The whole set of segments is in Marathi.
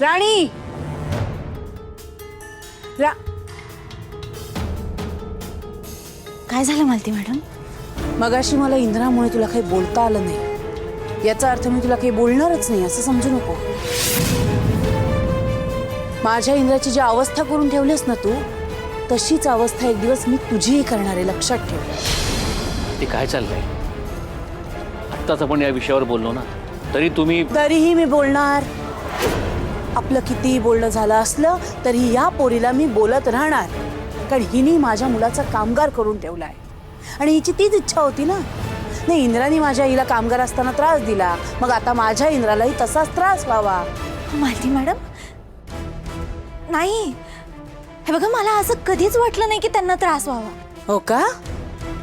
राणी काय झालं मालती मॅडम? मगाशी मला इंद्रामुळे तुला काही बोलता आलं नाही याचा अर्थ मी तुला काही बोलणारच नाही असं समजू नको। माझ्या इंद्राची जी अवस्था करून ठेवलीस ना तू, तशीच अवस्था एक दिवस मी तुझीही करणार आहे, लक्षात ठेव। ते काय चाललंय? आत्ताच आपण या विषयावर बोललो ना, तरीही मी बोलणार। आपलं कितीही बोलणं झालं असलं तरी या पोरीला मी बोलत राहणार, कारण हिने माझ्या मुलाचा कामगार करून ठेवलाय आणि हिची तीच इच्छा होती ना। नाही, इंद्राने माझ्या हिला कामगार असताना त्रास दिला, मग आता माझ्या इंद्रालाही तसाच त्रास व्हावा। मालती मॅडम नाही, हे बघा मला असं कधीच वाटलं नाही की त्यांना त्रास व्हावा। हो का?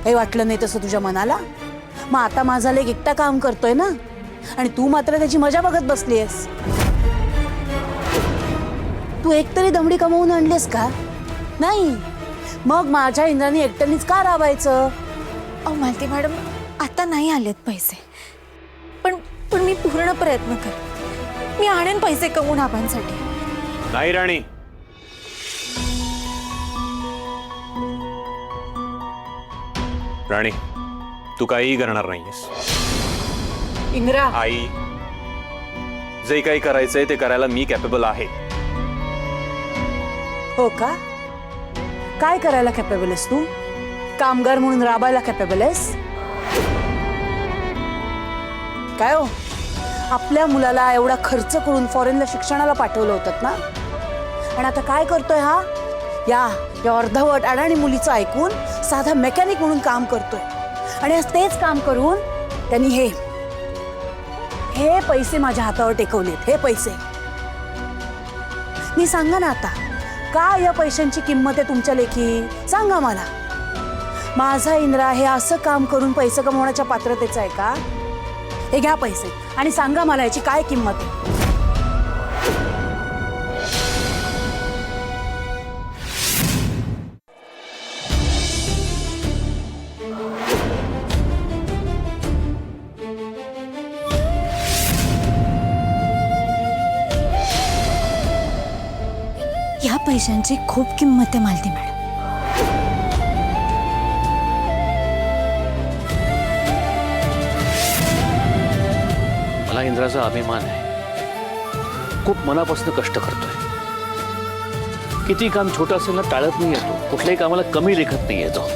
काही वाटलं नाही तसं तुझ्या मनाला? मग आता माझा लेक एकटा काम करतोय ना, आणि तू मात्र त्याची मजा बघत बसलीयस। तू एकतरी दमडी कमवून आणलीस का? नाही, मग माझ्या इंद्राने एकट्यानेच का राबायचं? अहो मालती मॅडम, आता नाही आलेत पैसे, पण पण मी पूर्ण प्रयत्न करेन। मी आणेन पैसे कमवून आबांसाठी। नाही राणी, राणी तू काहीही करणार नाहीयेस। इंद्रा, आई, जे काही करायचंय ते करायला मी कॅपेबल आहे। हो का? काय करायला कॅपेबल आहेस तू? कामगार म्हणून राबायला कॅपेबल आहेस काय? हो, आपल्या मुलाला एवढा खर्च करून फॉरेनला शिक्षणाला पाठवलं होतं ना, आणि आता काय करतोय हा? या अर्धवट अडाणी मुलीचं ऐकून साधा मेकॅनिक म्हणून काम करतोय, आणि आज तेच काम करून त्यांनी हे पैसे माझ्या हातावर टेकवलेत। हे पैसे मी सांगा ना आता, काय या पैशांची किंमत आहे तुमच्या लेखी? सांगा मला। माझा इंद्रा हे असं काम करून पैसे कमवण्याच्या पात्रतेचा आहे का? हे घ्या पैसे आणि सांगा मला याची काय किंमत आहे। या पैशांची खूप किंमत आहे मालती मॅडम। मला इंद्राचा अभिमान आहे। खूप मनापासून कष्ट करतोय। किती काम छोटं असेल ना टाळत नाही येतो, कुठल्याही कामाला कमी लेखत नाही येतो।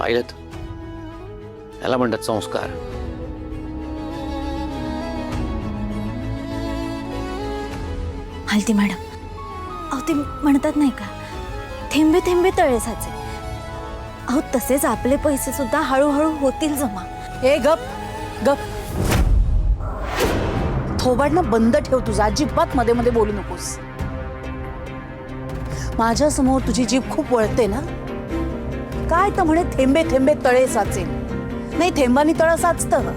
पाहिलं, याला म्हणतात संस्कार। मालती मॅडम, अहो ते म्हणतात नाही का, थेंबे थेंबे तळे साचे। अहो तसेच आपले पैसे सुद्धा हळूहळू होतील जमा। हे गप गप, थोबाडणं बंद ठेव तुझा, अजिबात मध्ये मध्ये बोलू नकोस। माझ्या समोर तुझी जीभ खूप वळते ना। काय तर म्हणे थेंबे थेंबे तळे साचे, नाही थेंबानी तळ साचतं,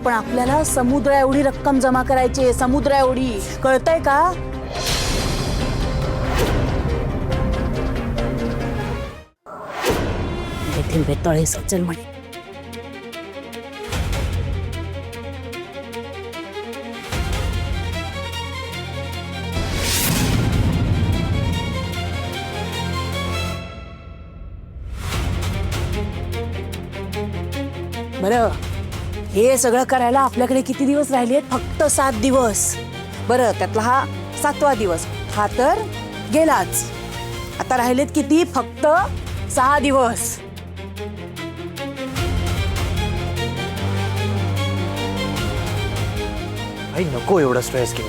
पण आपल्याला समुद्रा एवढी रक्कम जमा करायची आहे, समुद्रा एवढी, कळतंय का? थेंबे तळे साचेल म्हणे। बरं, हे सगळं करायला आपल्याकडे किती दिवस राहिले? फक्त 7 दिवस. बरं, त्यातला हा 7वा दिवस, हा तर गेलाच. आता राहिलेत किती? फक्त 6 दिवस. आई नको एवढा स्ट्रेस घेऊ.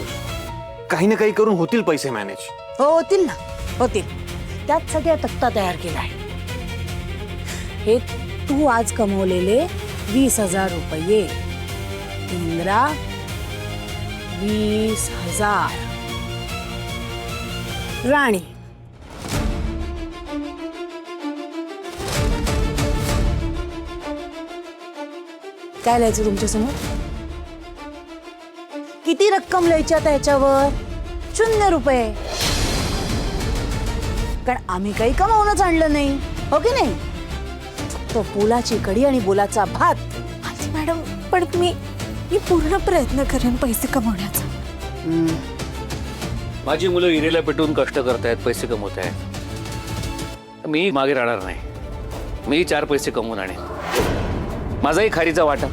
काही ना काही करून होतील पैसे मॅनेज. हो, होतील ना, होतील. त्याचसाठी हा तक्ता तयार केलाय. हे तू आज कमवलेले 20,000 रुपये. इंद्रा, 20,000. राणी, काय लिहायचं तुमच्या समोर? किती रक्कम लिहायची आता याच्यावर? 0 रुपये. कारण आम्ही काही कमावूनच आणलं नाही, हो की नाही? फक्त बोलाची कढी आणि बोलाचा भात. मालती मॅडम, पण मी पूर्ण प्रयत्न करेन पैसे कमवण्याचा. माझी मुलं हिरेला पेटून कष्ट करतायत, पैसे कमवत आहेत. मी मागे राहणार नाही. मी 4 पैसे कमवून आणेन. माझाही खारीचा वाटा.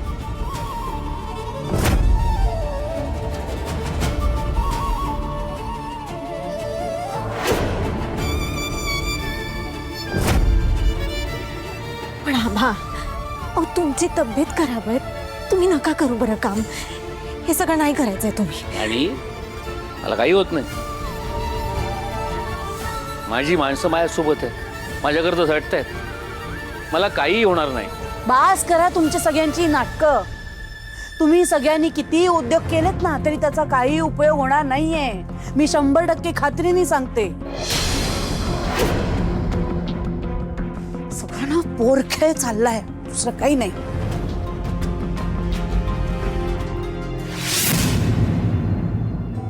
पण आभा, अहो तुमची तब्येत खराब आहे, तुम्ही नका करू बरं काम. हे सगळं नाही करायचंय तुम्ही. आणि मला काही होत नाही. माझी माणसं माझ्यासोबत आहेत, माझ्याकरता झटतायत. मला काही होणार नाही. बास करा तुमच्या सगळ्यांची नाटकं. तुम्ही सगळ्यांनी किती उद्योग केलेत ना, तरी त्याचा काही उपयोग होणार नाहीये. मी 100% खात्रीने सांगते. सगळं ना पोरखेळ चाललाय, दुसरं काही नाही.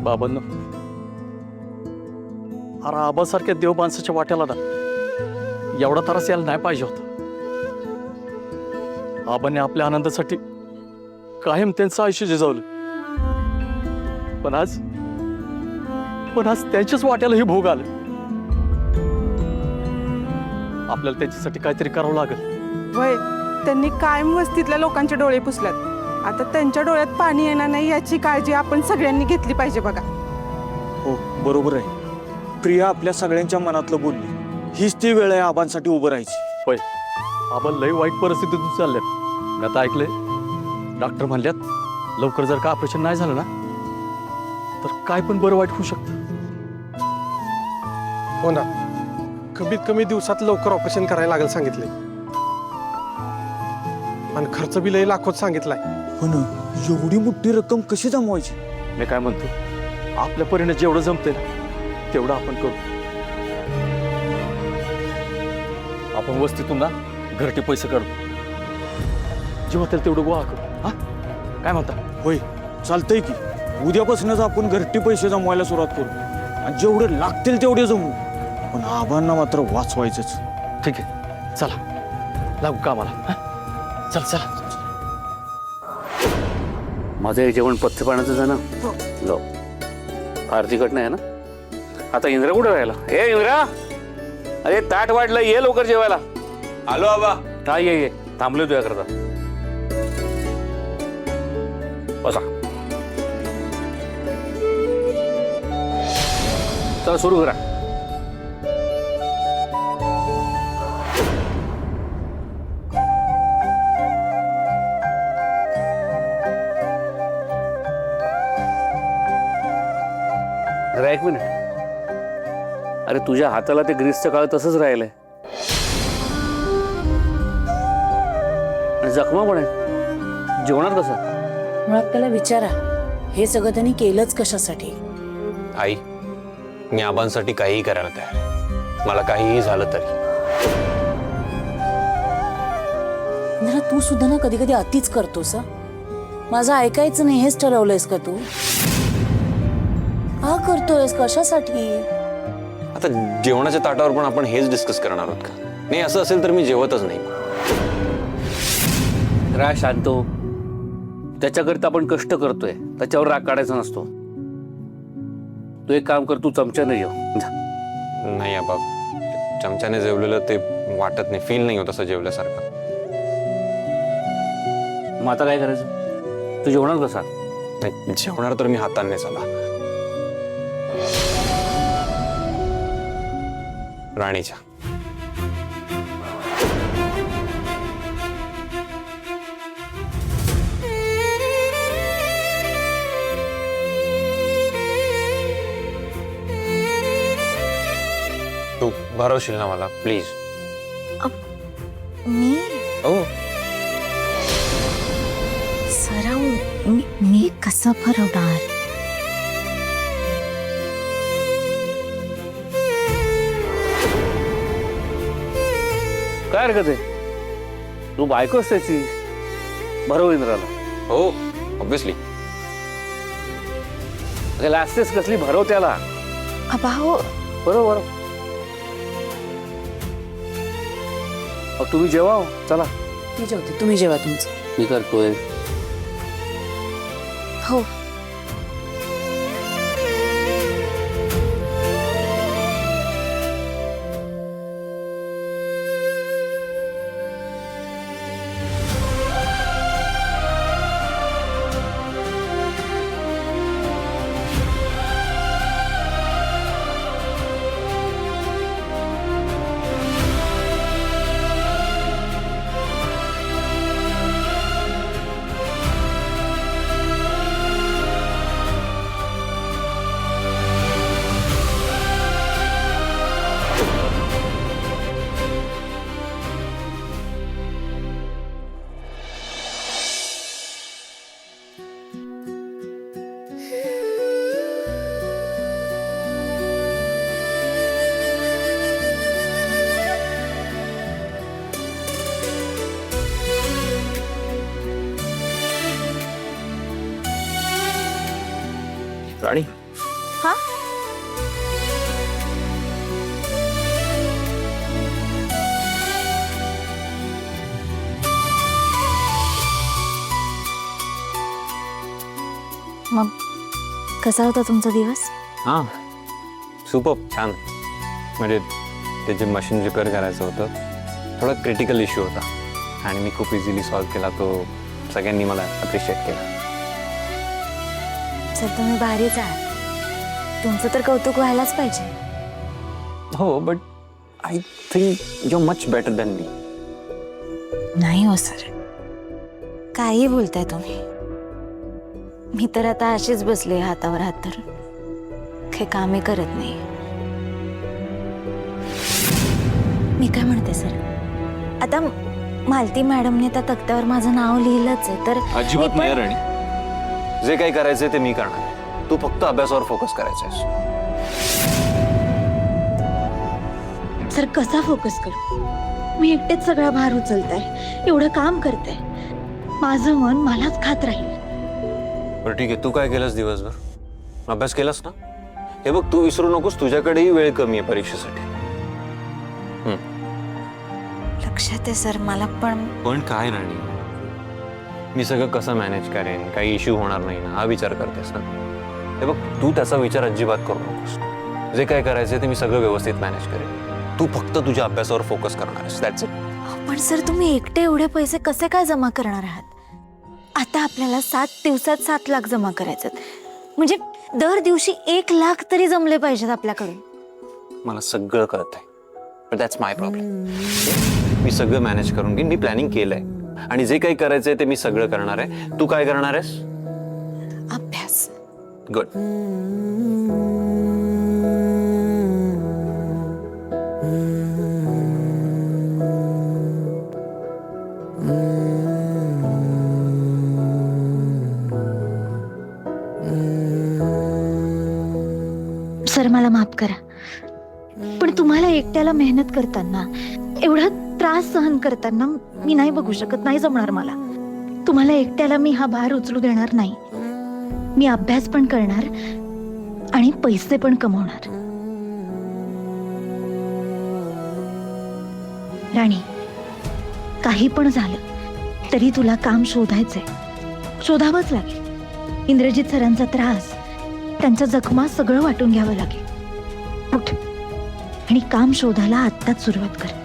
बाबांनो, अरे आबासारख्या देव माणसाच्या वाट्याला ना एवढा त्रास यायला नाही पाहिजे होता. आबाने आपल्या आनंदासाठी कायम त्यांचं आयुष्य जिजवलं. पण आज त्यांच्याच वाट्याला हे भोग आलं. आपल्याला त्यांच्यासाठी काहीतरी करावं लागेल. वय त्यांनी कायम वस्तीतल्या लोकांचे डोळे पुसल्यात. आता त्यांच्या डोळ्यात पाणी येणार नाही याची काळजी आपण सगळ्यांनी घेतली पाहिजे बघा. हो, बरोबर आहे. प्रिया आपल्या सगळ्यांच्या मनातलं बोलली. हीच ती वेळ आहे आबांसाठी उभं राहायची. होय, आबा लय वाईट परिस्थितीतून चालल्यात. मी आता ऐकलंय डॉक्टर म्हणल्यात लवकर जर का ऑपरेशन नाही झालं ना तर काय पण बरं वाईट होऊ शकतं. हो ना, कमीत कमी दिवसात लवकर ऑपरेशन करायला लागेल सांगितले. आणि खर्च बी लई लाखोत सांगितलाय. हो ना, एवढी मोठी रक्कम कशी जमवायची? मी काय म्हणतो, आपल्या परीने जेवढं जमते ना तेवढं आपण करू. आपण वस्तीतून ना घरटे पैसे काढू, जेव्हा त्याला तेवढं गोळा करू. हा, काय म्हणता? होय, चालतंय की. उद्यापासूनच आपण घरटी पैसे जमवायला सुरुवात करू आणि जेवढे लागतील तेवढे जमवू. पण आबांना मात्र वाचवायचंच. ठीक आहे, चला लागू कामाला. हा? चल चला. माझं हे जेवण पथ्य पाण्याचं झालं. लो, फार तिखट नाही ना. आता इंद्रा कुठे राहिला? ए इंद्रा, अरे ताट वाढलं, ये लवकर जेवायला. आलो आबा. हा, ये थांबलो तुझ्या करता. बसा. चला सुरू करा. जरा एक मिनिट. अरे तुझ्या हाताला ते ग्रीसचं काळ तसंच राहिलंय आणि जखमा पण आहे. जेवणार कसं? मुळात त्याला विचारा, हे सगळं त्यांनी केलंच कशासाठी? आई, मी आबांसाठी काहीही करायला तयार आहे. मला काहीही झालं तरी. इंद्रा, तू सुद्धा ना कधी कधी अतिच करतोस. माझं ऐकायचं नाही हेच ठरवलंयस का तू? का करतोयस? कशासाठी? आता जेवणाच्या ताटावर पण आपण हेच डिस्कस करणार आहोत का? नाही, असं असेल तर मी जेवतच नाही. राग शांतो. त्याच्याकरिता आपण कष्ट करतोय, त्याच्यावर राग काढायचा नसतो. तू एक काम कर, तू चमच्याने जेव. नाही आबा, चमच्याने जेवलेलं ते वाटत नाही, फील नाही होत असं जेवल्यासारखं. मग आता काय करायचं? तू जेवणार कसा? नाही, जेवणार तर मी हाताने चला. राणीच्या. तू भरवशील ना मला प्लीज? मी हो. सराव मी कसं भरवणार? काय हरकत आहे? तू बायकोच त्याची. भरव इंद्राला. हो ऑब्विसली. त्याला असतेच कसली भरव त्याला. अबाहो बरोबर. तुम्ही जेवा हो. चला मी जेवते, तुम्ही जेवा तुमचं. मी करतोय. हो. राणी. हा? मग कसा होता तुमचा दिवस? हां सुपर छान. म्हणजे ते जे मशीन रिपेअर करायचं होतं थोडा क्रिटिकल इश्यू होता आणि मी खूप इझिली सॉल्व्ह केला. तो सगळ्यांनी मला अप्रिशिएट केला. सर तुम्ही भारीच आहात. तुमचं तर कौतुक व्हायलाच पाहिजे. हो but I think you are much better than me. नाही हो सर, काही बोलताय तुम्ही. मी तर आता अशीच बसले हातावर हात धरून. काही कामे करत नाही. मी काय म्हणते सर, आता मालती मॅडमने त्या तक्त्यावर माझं नाव लिहिलंच आहे तर अजिबात नाही राणी. जे काही करायचंय ते मी करणार आहे. तू फक्त अभ्यासावर फोकस करायचा सर कसा फोकस करू? मी एकटेच सगळा भार उचलताय, एवढं काम करते. माझं मन मलाच खात राहील. बरं ठीक आहे. तू काय केलंस दिवसभर? अभ्यास केलास ना? हे बघ तू विसरू नकोस, तुझ्याकडेही वेळ कमी आहे परीक्षेसाठी. लक्षात आहे सर मला, पण काय राणी, मी सगळं कसं मॅनेज करेन, काही इश्यू होणार नाही ना हा विचार करतेस ना? हे बघ तू त्याचा विचार अजिबात करू नकोस. जे काय करायचं ते मी सगळं व्यवस्थित मॅनेज करेन. तू फक्त तुझ्या अभ्यासावर फोकस करणार आहेस. That's it. पण सर तुम्ही एकटे एवढे पैसे कसे काय जमा करणार आहात? आता आपल्याला 7 दिवसात 7 लाख जमा करायचे. म्हणजे दर दिवशी 1 लाख तरी जमले पाहिजेत आपल्याकडून. मला सगळं कळत आहे, बट दॅट्स माय प्रॉब्लेम. मी सगळं मॅनेज करून घेईन. मी प्लॅनिंग केलंय आणि जे काही करायचंय ते मी सगळं करणार आहे. तू काय करणार आहेस? अभ्यास. गुड. सर मला माफ करा, पण तुम्हाला एकट्याला मेहनत करताना, एवढा त्रास सहन करताना मी नाही बघू शकत. नाही जमणार मला. तुम्हाला एकट्याला मी हा भार उचलू देणार नाही. मी अभ्यास पण करणार आणि पैसे पण कमवणार. राणी, काही पण झालं तरी तुला काम शोधायचंय. शोधावंच लागेल. इंद्रजित सरांचा त्रास, त्यांच्या जखमा सगळं वाटून घ्यावं लागेल. उठ आणि काम शोधायला आत्ताच सुरुवात कर.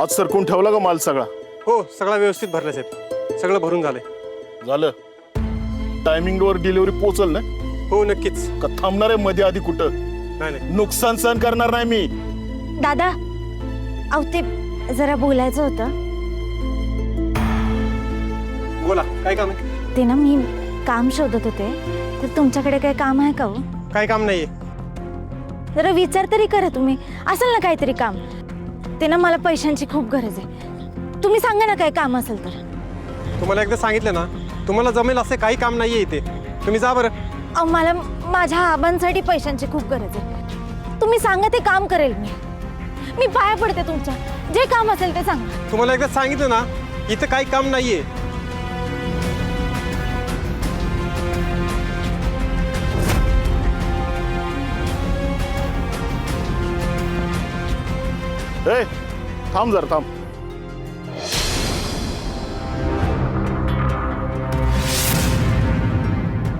आज सरकून ठेवला का माल सगळा? हो, सगळा व्यवस्थित भरला साहेब, सगळं भरून झालंय. झालं. टायमिंगवर डिलिव्हरी पोहोचल ना? हो नक्कीच. का थांबणार आहे मध्ये आधी कुठं? नाही नाही, नुकसान सहन करणार नाही मी. दादा, अहो ते जरा बोलायचं होतं. बोला काय काम आहे? ते ना मी काम शोधत होते, तर तुमच्याकडे काही काम आहे का हो? काय काम नाहीये. जरा विचार तरी करा तुम्ही, असेल ना काहीतरी काम. ते ना मला पैशांची खूप गरज आहे. तुम्ही सांगा ना काय काम असेल तर. तुम्हाला एकदा सांगितलं ना, तुम्हाला जमेल असे काही काम नाहीये इथे. तुम्ही जा बरं. अहो मला माझ्या आबांसाठी पैशांची खूप गरज आहे. तुम्ही सांगा ते काम करेल मी पाया पडते तुमच्या. जे काम असेल ते सांगा. तुम्हाला एकदा सांगितलं ना, इथं काही काम नाहीये. ए, थांब जरा थांब.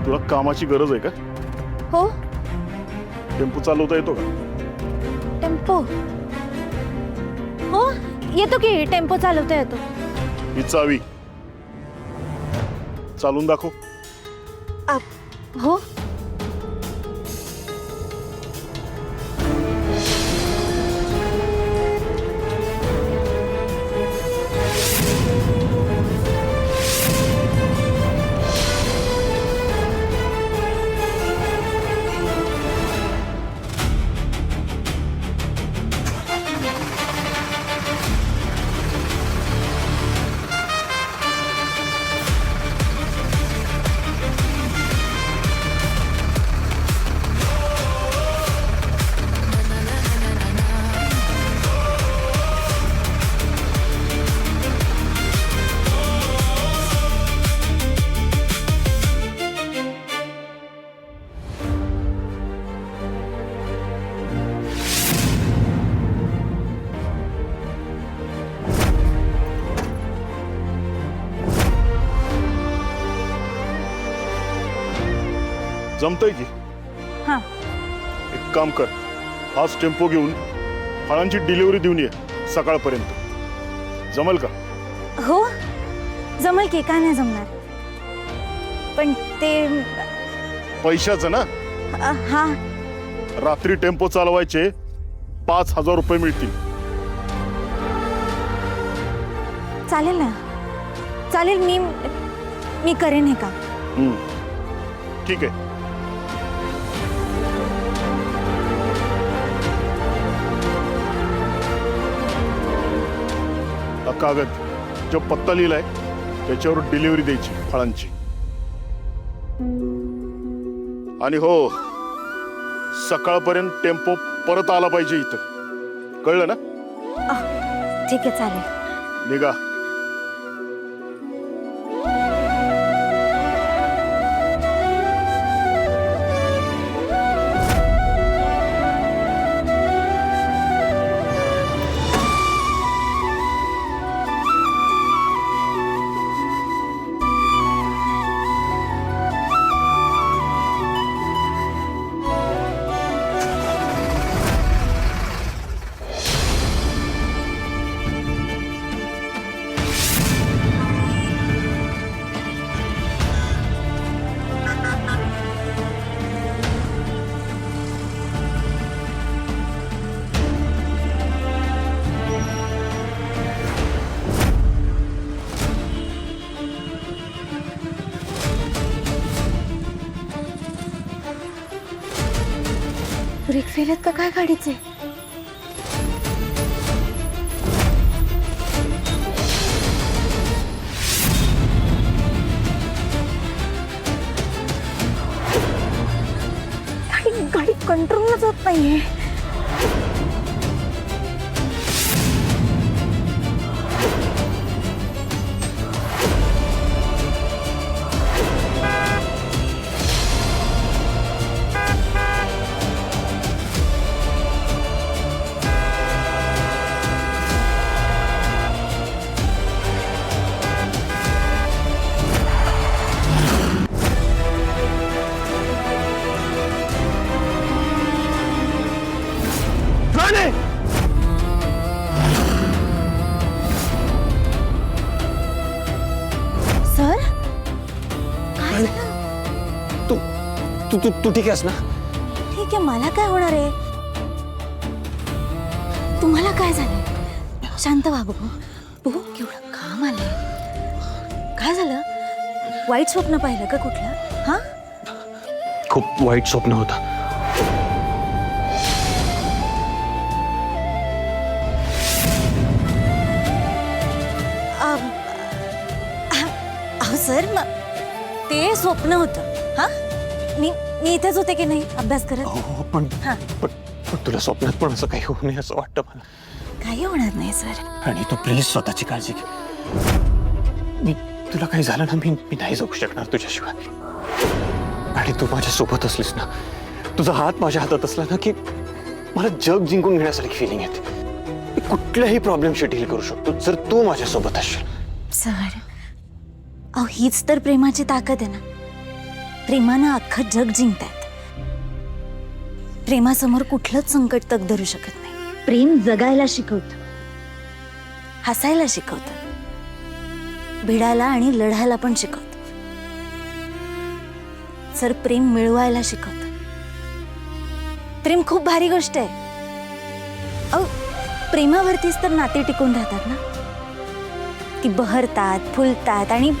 तुला कामाची गरज आहे का? हो, टेम्पो चालवता येतो का? टेम्पो. हो येतो की, टेम्पो चालवता येतो. ही चावी चालून दाखव. हो. जमतंय की? हां. एक काम कर, आज टेम्पो घेऊन फळांची डिलिव्हरी देऊन ये सकाळपर्यंत. जमल का? हो जमल की, का नाही जमणार. पण ते पैशाचं ना? हां. रात्री टेम्पो चालवायचे 5,000 रुपये मिळतील. चालेल ना, चालेल. मी करेन हे काम. ठीक आहे. हा कागद जो पत्ता लिहिलाय त्याच्यावर डिलिव्हरी द्यायची फळांची. आणि हो, सकाळपर्यंत टेम्पो परत आला पाहिजे इथं. कळलं ना? ठीक आहे, चालेल. निघा. ब्रेक फेल आहेत का काय गाडीचे? गाडी कंट्रोलच होत नाहीये. तू तू तू ठीक आहेस ना? ठीक आहे, मला काय होणार आहे? तुम्हाला काय झालंय? शांत व्हा बघू. बघू केवढं काम आलंय. काय झालं? वाईट स्वप्न पाहिलं का कुठलं? हा? खूप वाईट स्वप्न होतं. अहो सर, ते स्वप्न होतं. हा, मी मी इथेच होते की नाही अभ्यास करत? हो, पण हा. पण पण तुला स्वप्नात पण असं काही होऊ नये असं वाटतं मला. काही होणार नाही सर. आणि तू प्लीज स्वतःची काळजी घे. मी तुला काही झालं ना, मी नाही जाऊ शकणार तुझ्याशिवाय. आणि तू माझ्या सोबत असलीस ना, तुझा हात माझ्या हातात असला ना, की मला जग जिंकून घेण्यासारखी फिलिंग येते. मी कुठल्याही प्रॉब्लेमशी डील करू शकतो जर तू माझ्या सोबत असशील. सर, अहो हीच तर प्रेमाची ताकद आहे ना. प्रेमानं अख्खं जग जिंकतात. प्रेमासमोर कुठलंच संकट तग धरू शकत नाही. प्रेम जगायला शिकवतं, हसायला शिकवतं, भिडायला आणि लढायला पण शिकवतं. सर, प्रेम मिळवायला शिकवतं. प्रेम खूप भारी गोष्ट आहे. अहो, प्रेमावरतीच तर नाती टिकून राहतात ना. ती बहरतात, फुलतात आणि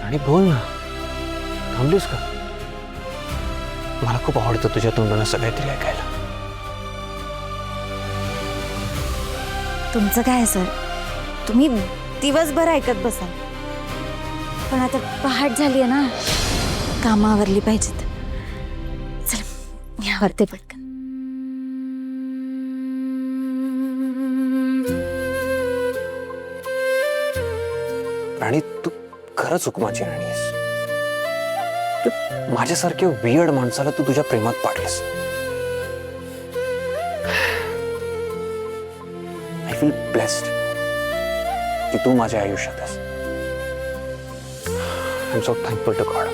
आणि बोल ना, थांबलीस का? मला खूप आवडतं तुझ्या तोंडानं असं काहीतरी ऐकायला. तुमचं काय सर, तुम्ही दिवसभर ऐकत बसाल. पण आता पहाट झाली आहे ना, कामावरली पाहिजेत. चल यावरती पटकन. आणि तू खरंच हुकमाची राणी आहेस. माझ्यासारख्या वियर्ड माणसाला तू तुझ्या प्रेमात पाडलंस. आय फील ब्लेस्ड की तू माझ्या आयुष्यात आहेस. I am so thankful to God.